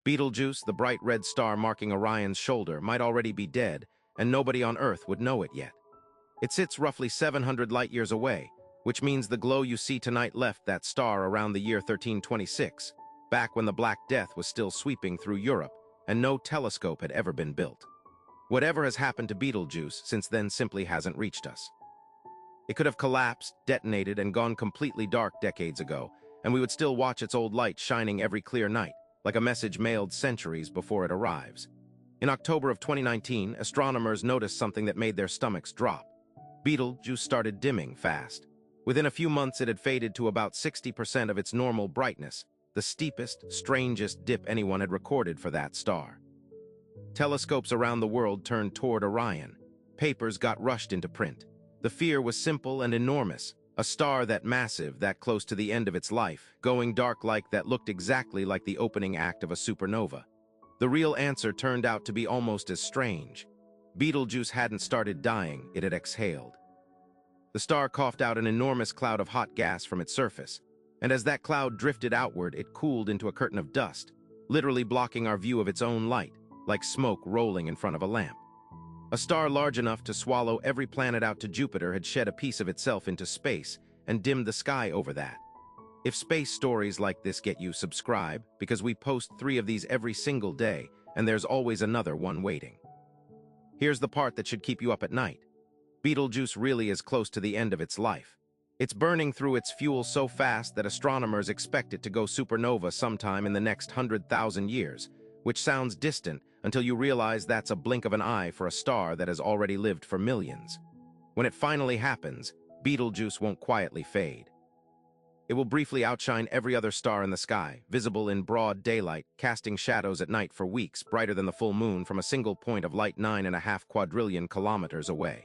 Betelgeuse, the bright red star marking Orion's shoulder, might already be dead, and nobody on Earth would know it yet. It sits roughly 700 light-years away, which means the glow you see tonight left that star around the year 1326, back when the Black Death was still sweeping through Europe, and no telescope had ever been built. Whatever has happened to Betelgeuse since then simply hasn't reached us. It could have collapsed, detonated, and gone completely dark decades ago, and we would still watch its old light shining every clear night, like a message mailed centuries before it arrives. In October of 2019, astronomers noticed something that made their stomachs drop. Betelgeuse started dimming fast. Within a few months, it had faded to about 60% of its normal brightness, the steepest, strangest dip anyone had recorded for that star. Telescopes around the world turned toward Orion. Papers got rushed into print. The fear was simple and enormous. A star that massive, that close to the end of its life, going dark like that looked exactly like the opening act of a supernova. The real answer turned out to be almost as strange. Betelgeuse hadn't started dying, it had exhaled. The star coughed out an enormous cloud of hot gas from its surface, and as that cloud drifted outward, it cooled into a curtain of dust, literally blocking our view of its own light, like smoke rolling in front of a lamp. A star large enough to swallow every planet out to Jupiter had shed a piece of itself into space and dimmed the sky over that. If space stories like this get you, subscribe, because we post 3 of these every single day, and there's always another one waiting. Here's the part that should keep you up at night. Betelgeuse really is close to the end of its life. It's burning through its fuel so fast that astronomers expect it to go supernova sometime in the next 100,000 years, which sounds distant until you realize that's a blink of an eye for a star that has already lived for millions. When it finally happens, Betelgeuse won't quietly fade. It will briefly outshine every other star in the sky, visible in broad daylight, casting shadows at night for weeks, brighter than the full moon from a single point of light 9.5 quadrillion kilometers away.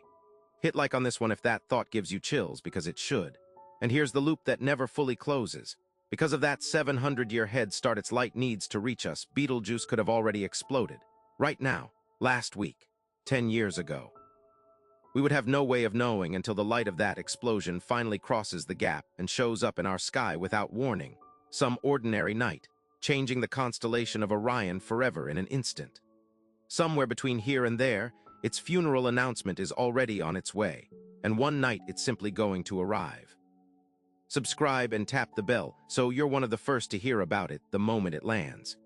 Hit like on this one if that thought gives you chills, because it should. And here's the loop that never fully closes. Because of that 700-year head start its light needs to reach us, Betelgeuse could have already exploded. Right now, last week, 10 years ago. We would have no way of knowing until the light of that explosion finally crosses the gap and shows up in our sky without warning, some ordinary night, changing the constellation of Orion forever in an instant. Somewhere between here and there, its funeral announcement is already on its way, and one night it's simply going to arrive. Subscribe and tap the bell so you're one of the first to hear about it the moment it lands.